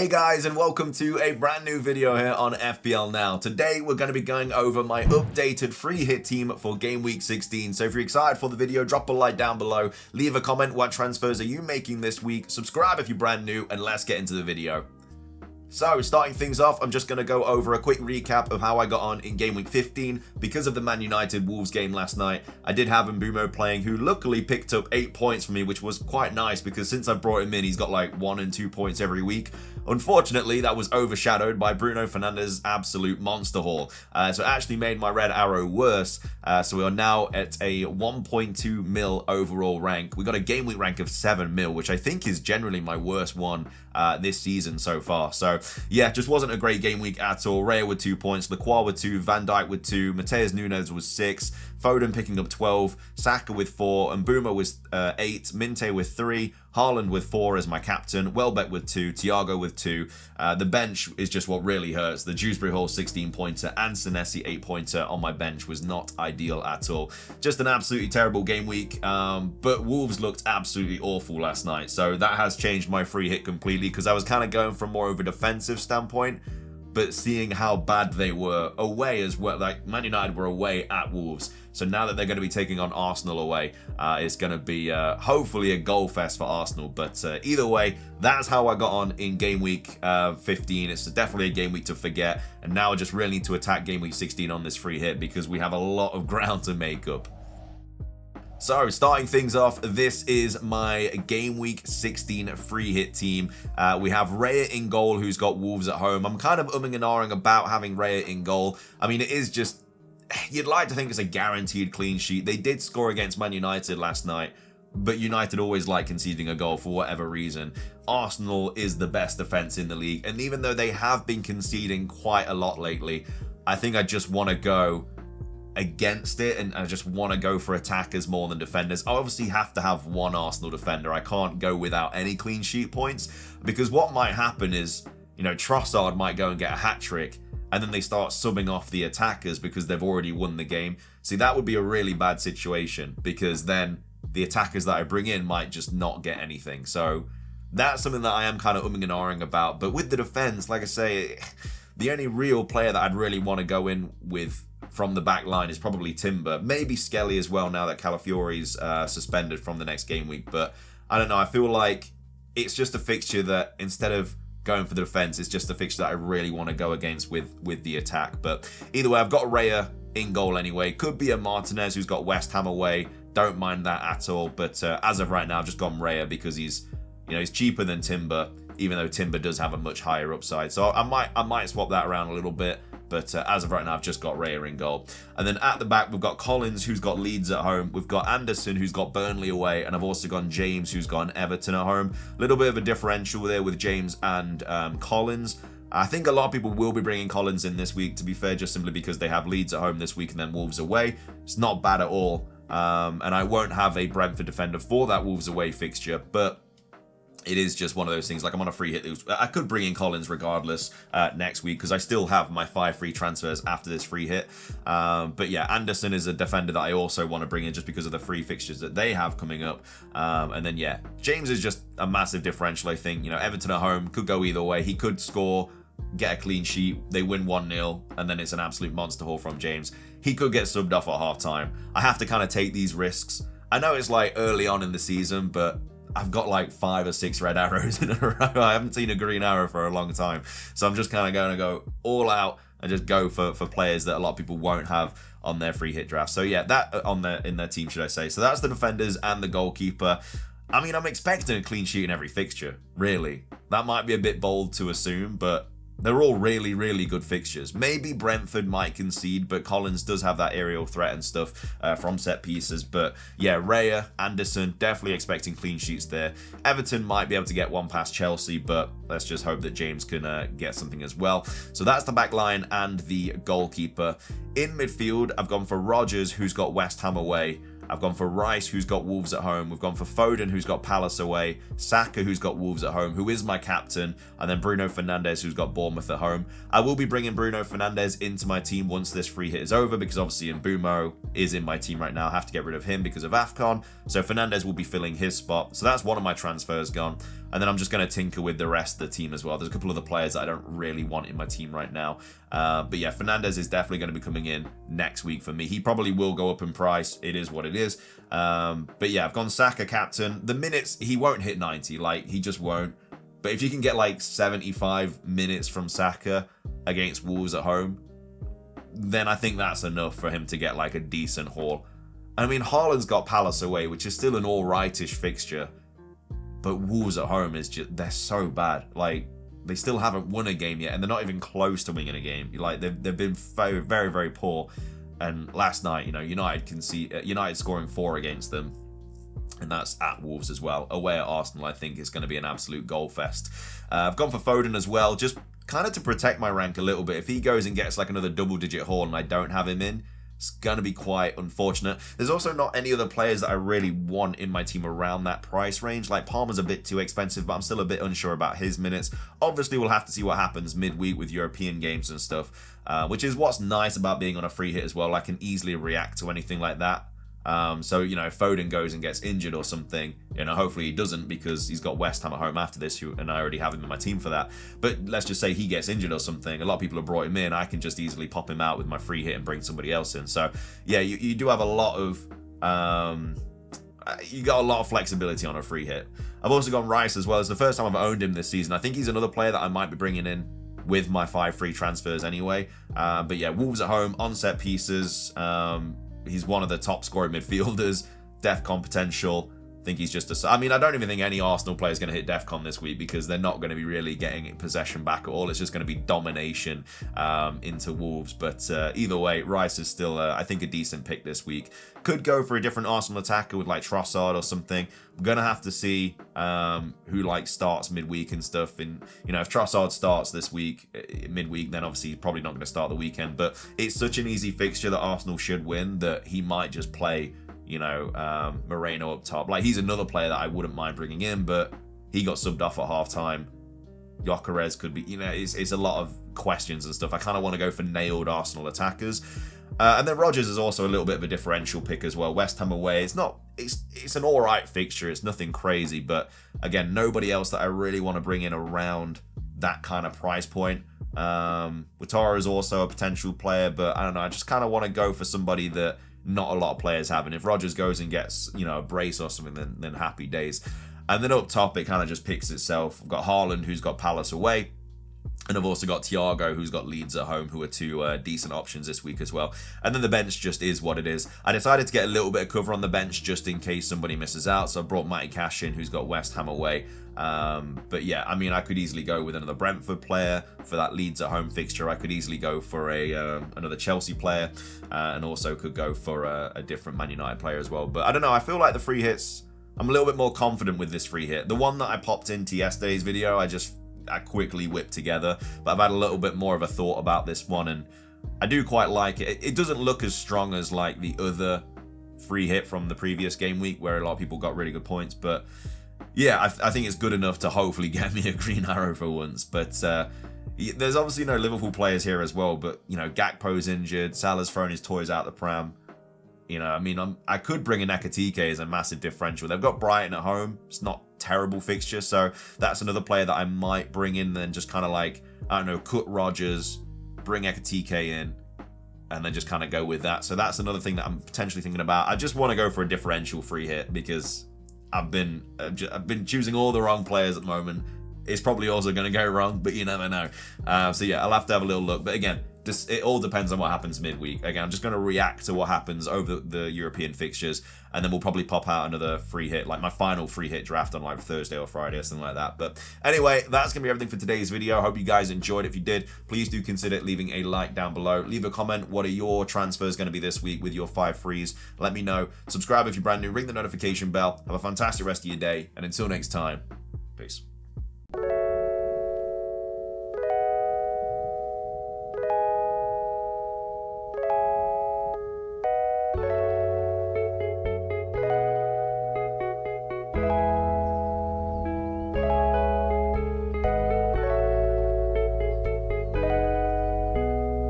Hey guys, and welcome to a brand new video here on FPL Now. Today we're going to be going over my updated free hit team for Game Week 16. So if you're excited for the video, drop a like down below, leave a comment, what transfers are you making this week, subscribe if you're brand new, and let's get into the video. So, starting things off, I'm just going to go over a quick recap of how I got on in Game Week 15. Because of the Man United Wolves game last night, I did have Mbeumo playing, who luckily picked up 8 points for me, which was quite nice because since I brought him in, he's got like 1 and 2 points every week. Unfortunately, that was overshadowed by Bruno Fernandes' absolute monster haul. So it actually made my red arrow worse. So we are now at a 1.2 mil overall rank. We got a game week rank of 7 mil, which I think is generally my worst one this season so far. So yeah, just wasn't a great game week at all. Raya with 2 points, Lacroix with 2, Van Dijk with 2, Mateus Nunes was 6, Foden picking up 12, Saka with 4, Mbeumo with 8, Minte with 3, Haaland with 4 as my captain, Welbeck with 2, Thiago with 2. The bench is just what really hurts. The Dewsbury Hall 16-pointer and Senesi 8-pointer on my bench was not ideal at all. Just an absolutely terrible game week, but Wolves looked absolutely awful last night. So that has changed my free hit completely because I was kind of going from more of a defensive standpoint, but seeing how bad they were away as well, like Man United were away at Wolves. So now that they're going to be taking on Arsenal away, it's going to be hopefully a goal fest for Arsenal. But either way, that's how I got on in Game Week 15. It's definitely a game week to forget. And now I just really need to attack Game Week 16 on this free hit because we have a lot of ground to make up. So, starting things off, this is my Game Week 16 free hit team. We have Raya in goal, who's got Wolves at home. I'm kind of umming and ahhing about having Raya in goal. I mean, it is just, you'd like to think it's a guaranteed clean sheet. They did score against Man United last night, but United always like conceding a goal for whatever reason. Arsenal is the best defense in the league, and even though they have been conceding quite a lot lately, I think I just want to go against it, and I just want to go for attackers more than defenders. I obviously have to have one Arsenal defender. I can't go without any clean sheet points, because what might happen is, you know, Trossard might go and get a hat-trick, and then they start subbing off the attackers because they've already won the game. See, that would be a really bad situation, because then the attackers that I bring in might just not get anything. So that's something that I am kind of umming and ahhing about. But with the defense, like I say, the only real player that I'd really want to go in with from the back line is probably Timber. Maybe Skelly as well, now that Calafiori's suspended from the next game week. But I don't know, I feel like it's just a fixture that instead of going for the defense, it's just a fixture that I really want to go against with the attack. But either way, I've got Raya in goal anyway. Could be a Martinez who's got West Ham away. Don't mind that at all. But as of right now, I've just gone Raya because he's cheaper than Timber, even though Timber does have a much higher upside. So I might swap that around a little bit. But as of right now, I've just got Raya in goal. And then at the back, we've got Collins, who's got Leeds at home. We've got Anderson, who's got Burnley away. And I've also got James, who's got Everton at home. A little bit of a differential there with James and Collins. I think a lot of people will be bringing Collins in this week, to be fair, just simply because they have Leeds at home this week and then Wolves away. It's not bad at all. And I won't have a Brentford defender for that Wolves away fixture, but it is just one of those things. Like, I'm on a free hit. I could bring in Collins regardless next week because I still have my 5 free transfers after this free hit. But yeah, Anderson is a defender that I also want to bring in just because of the free fixtures that they have coming up. And then yeah, James is just a massive differential, I think. You know, Everton at home could go either way. He could score, get a clean sheet, they win 1-0, and then it's an absolute monster haul from James. He could get subbed off at half-time. I have to kind of take these risks. I know it's like early on in the season, but I've got like 5 or 6 red arrows in a row. I haven't seen a green arrow for a long time. So I'm just kind of going to go all out and just go for players that a lot of people won't have on their free hit draft. So yeah, that in their team, should I say. So that's the defenders and the goalkeeper. I mean, I'm expecting a clean sheet in every fixture, really. That might be a bit bold to assume, but they're all really, really good fixtures. Maybe Brentford might concede, but Collins does have that aerial threat and stuff from set pieces. But yeah, Raya, Anderson, definitely expecting clean sheets there. Everton might be able to get one past Chelsea, but let's just hope that James can get something as well. So that's the back line and the goalkeeper. In midfield, I've gone for Rodgers, who's got West Ham away. I've gone for Rice, who's got Wolves at home. We've gone for Foden, who's got Palace away. Saka, who's got Wolves at home, who is my captain. And then Bruno Fernandes, who's got Bournemouth at home. I will be bringing Bruno Fernandes into my team once this free hit is over, because obviously Mbumo is in my team right now. I have to get rid of him because of AFCON. So Fernandes will be filling his spot. So that's one of my transfers gone. And then I'm just going to tinker with the rest of the team as well. There's a couple of the players that I don't really want in my team right now. But yeah, Fernandes is definitely going to be coming in next week for me. He probably will go up in price. It is what it is. But yeah, I've gone Saka captain. The minutes, he won't hit 90. Like, he just won't. But if you can get like 75 minutes from Saka against Wolves at home, then I think that's enough for him to get like a decent haul. I mean, Haaland's got Palace away, which is still an all-rightish fixture. But Wolves at home is just, they're so bad. Like, they still haven't won a game yet, and they're not even close to winning a game. Like, they've been very, very, very poor. And last night, you know, United scoring 4 against them, and that's at Wolves as well. Away at Arsenal, I think, is going to be an absolute goal fest. I've gone for Foden as well, just kind of to protect my rank a little bit. If he goes and gets like another double-digit haul and I don't have him in, it's going to be quite unfortunate. There's also not any other players that I really want in my team around that price range. Like, Palmer's a bit too expensive, but I'm still a bit unsure about his minutes. Obviously, we'll have to see what happens midweek with European games and stuff, which is what's nice about being on a free hit as well. I can easily react to anything like that. So, you know, if Foden goes and gets injured or something, you know, hopefully he doesn't, because he's got West Ham at home after this, and I already have him in my team for that. But let's just say he gets injured or something. A lot of people have brought him in. I can just easily pop him out with my free hit and bring somebody else in. So, yeah, you do have a lot of... you got a lot of flexibility on a free hit. I've also gone Rice as well. It's the first time I've owned him this season. I think he's another player that I might be bringing in with my 5 free transfers anyway. But yeah, Wolves at home, on set pieces. He's one of the top scoring midfielders, DEFCON potential. I think he's just I mean, I don't even think any Arsenal player is going to hit DEFCON this week, because they're not going to be really getting possession back at all. It's just going to be domination into Wolves. But either way, Rice is still, I think, a decent pick this week. Could go for a different Arsenal attacker with like Trossard or something. I'm going to have to see who like starts midweek and stuff. And, you know, if Trossard starts this week, midweek, then obviously he's probably not going to start the weekend. But it's such an easy fixture that Arsenal should win that he might just play, you know, Moreno up top. Like, he's another player that I wouldn't mind bringing in, but he got subbed off at half-time. Gyökeres could be, you know, it's a lot of questions and stuff. I kind of want to go for nailed Arsenal attackers. And then Rodgers is also a little bit of a differential pick as well. West Ham away. It's an alright fixture. It's nothing crazy, but again, nobody else that I really want to bring in around that kind of price point. Ouattara is also a potential player, but I don't know. I just kind of want to go for somebody that not a lot of players have. And if Rodgers goes and gets, you know, a brace or something, then happy days. And then up top, it kind of just picks itself. I've got Haaland, who's got Palace away. And I've also got Thiago, who's got Leeds at home, who are 2 decent options this week as well. And then the bench just is what it is. I decided to get a little bit of cover on the bench just in case somebody misses out. So I brought Matty Cash in, who's got West Ham away. But yeah, I mean, I could easily go with another Brentford player for that Leeds at home fixture. I could easily go for another Chelsea player, and also could go for a different Man United player as well. But I don't know, I feel like the free hits, I'm a little bit more confident with this free hit. The one that I popped into yesterday's video, I quickly whipped together, but I've had a little bit more of a thought about this one, and I do quite like it. It doesn't look as strong as like the other free hit from the previous game week, where a lot of people got really good points, but yeah, I think it's good enough to hopefully get me a green arrow for once. But there's obviously no Liverpool players here as well, but, you know, Gakpo's injured, Salah's thrown his toys out the pram. You know, I mean, I could bring in Ekitike as a massive differential. They've got Brighton at home. It's not terrible fixture, so that's another player that I might bring in, then just kind of like, I don't know, cut Rodgers, bring Ekitike in, and then just kind of go with that. So that's another thing that I'm potentially thinking about. I just want to go for a differential free hit, because I've been choosing all the wrong players at the moment. It's probably also going to go wrong, but you never know. So yeah, I'll have to have a little look. But again, it all depends on what happens midweek. Again, I'm just going to react to what happens over the European fixtures, and then we'll probably pop out another free hit, like my final free hit draft on like Thursday or Friday or something like that. But anyway, that's going to be everything for today's video. I hope you guys enjoyed. If you did, please do consider leaving a like down below. Leave a comment. What are your transfers going to be this week with your 5 frees? Let me know. Subscribe if you're brand new. Ring the notification bell. Have a fantastic rest of your day. And until next time, peace.